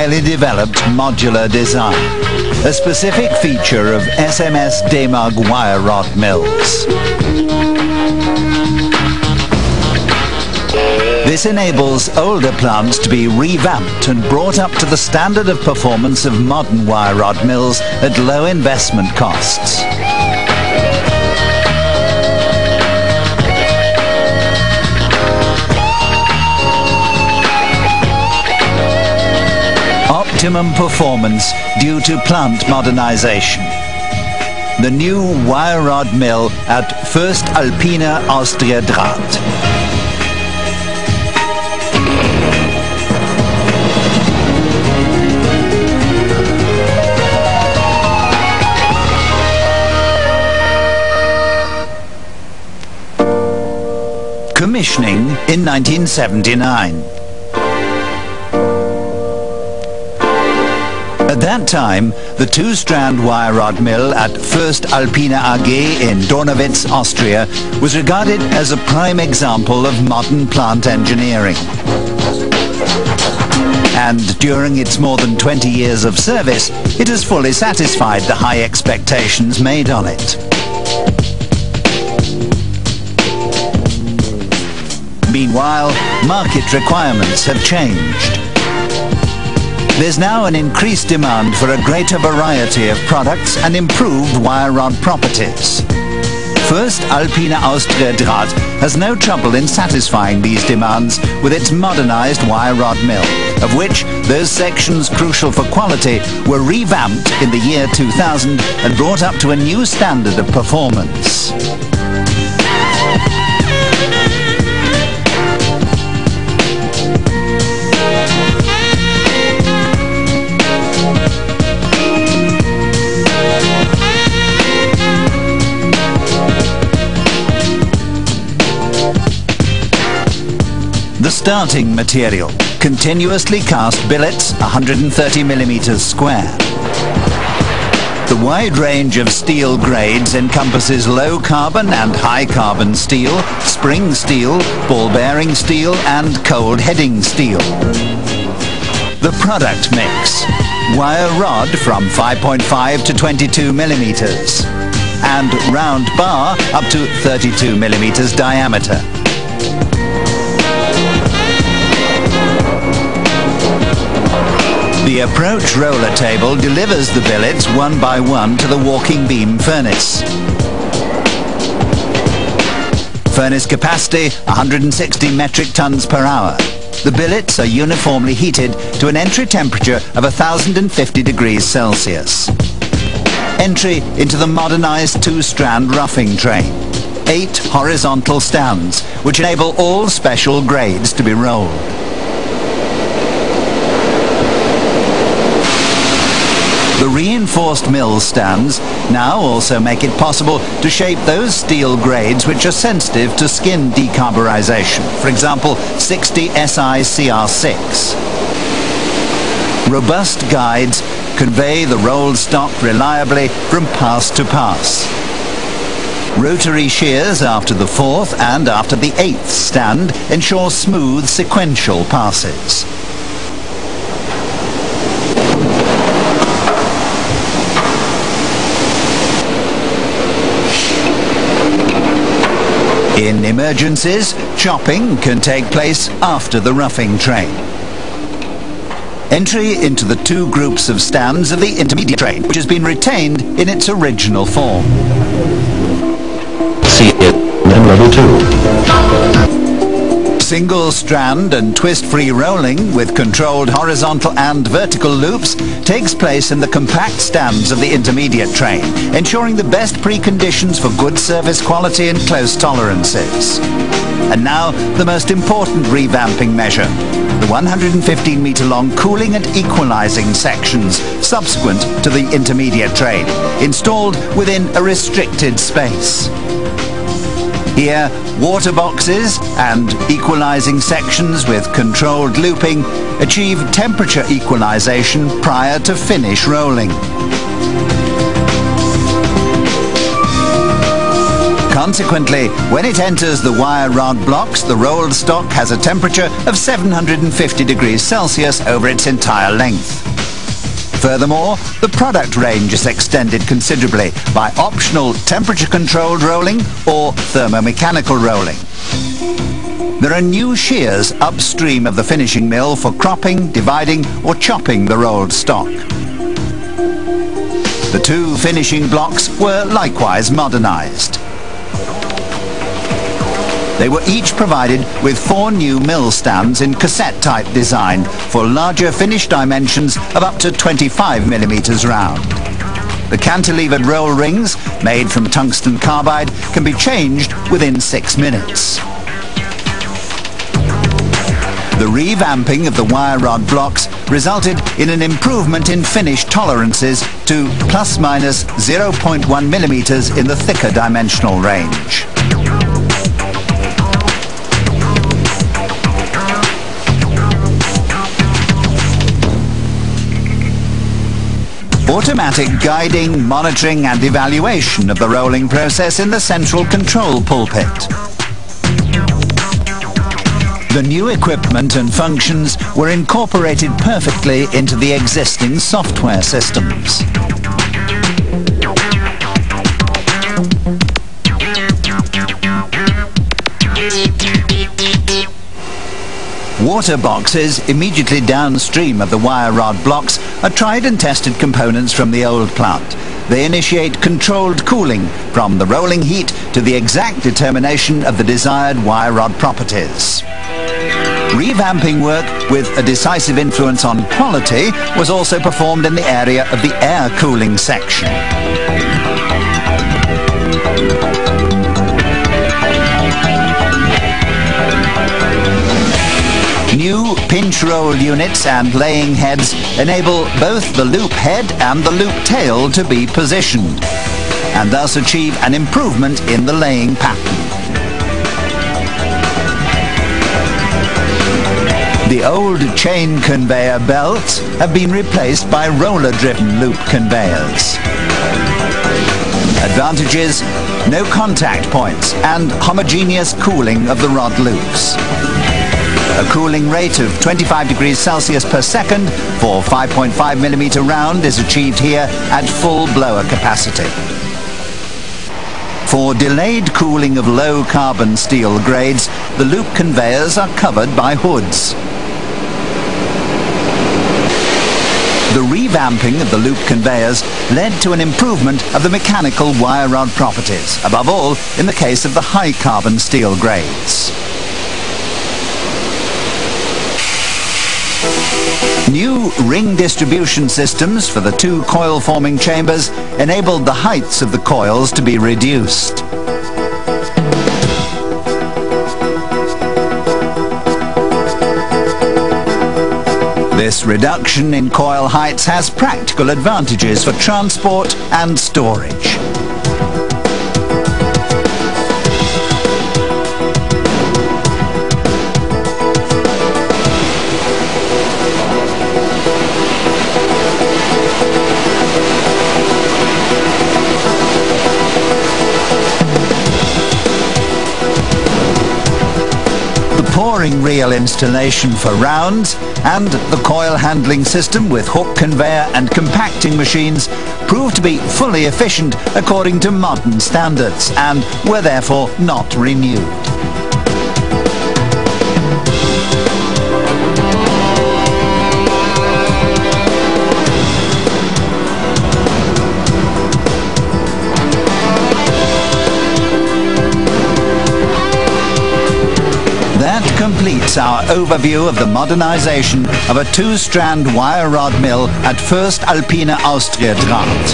highly developed modular design, a specific feature of SMS Demag wire rod mills. This enables older plants to be revamped and brought up to the standard of performance of modern wire rod mills at low investment costs. Optimum performance due to plant modernization. The new wire rod mill at voest alpine Austria draht. Commissioning in 1979. At that time, the two-strand wire rod mill at voest alpine AG in Donawitz, Austria, was regarded as a prime example of modern plant engineering. And during its more than 20 years of service, it has fully satisfied the high expectations made on it. Meanwhile, market requirements have changed. There's now an increased demand for a greater variety of products and improved wire rod properties. voest alpine Austria draht has no trouble in satisfying these demands with its modernized wire rod mill, of which those sections crucial for quality were revamped in the year 2000 and brought up to a new standard of performance. The starting material, continuously cast billets 130 millimeters square. The wide range of steel grades encompasses low carbon and high carbon steel, spring steel, ball bearing steel and cold heading steel. The product mix: wire rod from 5.5 to 22 millimeters and round bar up to 32 millimeters diameter. The approach roller table delivers the billets one by one to the walking beam furnace. Furnace capacity 160 metric tons per hour. The billets are uniformly heated to an entry temperature of 1050 degrees Celsius. Entry into the modernized two-strand roughing train. 8 horizontal stands, which enable all special grades to be rolled. The reinforced mill stands now also make it possible to shape those steel grades which are sensitive to skin decarburization, for example 60 SI CR6. Robust guides convey the rolled stock reliably from pass to pass. Rotary shears after the 4th and after the 8th stand ensure smooth sequential passes. In emergencies, chopping can take place after the roughing train. Entry into the 2 groups of stands of the intermediate train, which has been retained in its original form. See it, level 2. Single strand and twist-free rolling with controlled horizontal and vertical loops takes place in the compact stands of the intermediate train, ensuring the best preconditions for good service quality and close tolerances. And now, the most important revamping measure: the 115-meter-long cooling and equalizing sections subsequent to the intermediate train, installed within a restricted space. Here, water boxes and equalizing sections with controlled looping achieve temperature equalization prior to finish rolling. Consequently, when it enters the wire rod blocks, the rolled stock has a temperature of 750 degrees Celsius over its entire length. Furthermore, the product range is extended considerably by optional temperature-controlled rolling or thermomechanical rolling. There are new shears upstream of the finishing mill for cropping, dividing or chopping the rolled stock. The two finishing blocks were likewise modernized. They were each provided with 4 new mill stands in cassette-type design for larger finish dimensions of up to 25 millimeters round. The cantilevered roll rings, made from tungsten carbide, can be changed within 6 minutes. The revamping of the wire rod blocks resulted in an improvement in finish tolerances to plus minus 0.1 millimeters in the thicker dimensional range. Automatic guiding, monitoring and evaluation of the rolling process in the central control pulpit. The new equipment and functions were incorporated perfectly into the existing software systems. Water boxes immediately downstream of the wire rod blocks are tried and tested components from the old plant. They initiate controlled cooling from the rolling heat to the exact determination of the desired wire rod properties. Revamping work with a decisive influence on quality was also performed in the area of the air cooling section. New pinch roll units and laying heads enable both the loop head and the loop tail to be positioned, and thus achieve an improvement in the laying pattern. The old chain conveyor belts have been replaced by roller-driven loop conveyors. Advantages: no contact points and homogeneous cooling of the rod loops. A cooling rate of 25 degrees Celsius per second for 5.5 millimeter round is achieved here at full blower capacity. For delayed cooling of low carbon steel grades, the loop conveyors are covered by hoods. The revamping of the loop conveyors led to an improvement of the mechanical wire rod properties, above all in the case of the high carbon steel grades. New ring distribution systems for the 2 coil-forming chambers enabled the heights of the coils to be reduced. This reduction in coil heights has practical advantages for transport and storage. Pouring reel installation for rounds and the coil handling system with hook conveyor and compacting machines proved to be fully efficient according to modern standards and were therefore not renewed. Completes our overview of the modernization of a 2-strand wire rod mill at Voest Alpine Austria Draht.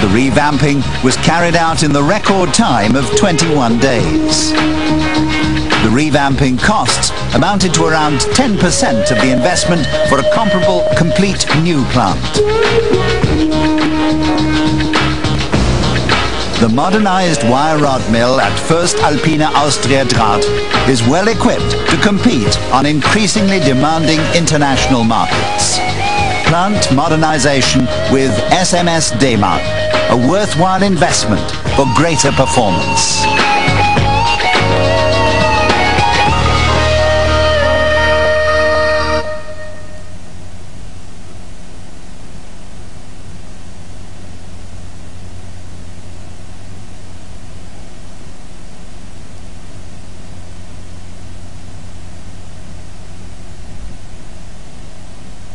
The revamping was carried out in the record time of 21 days. The revamping costs amounted to around 10% of the investment for a comparable, complete new plant. The modernized wire rod mill at Voest Alpine Austria Draht is well equipped to compete on increasingly demanding international markets. Plant modernization with SMS Demag, a worthwhile investment for greater performance.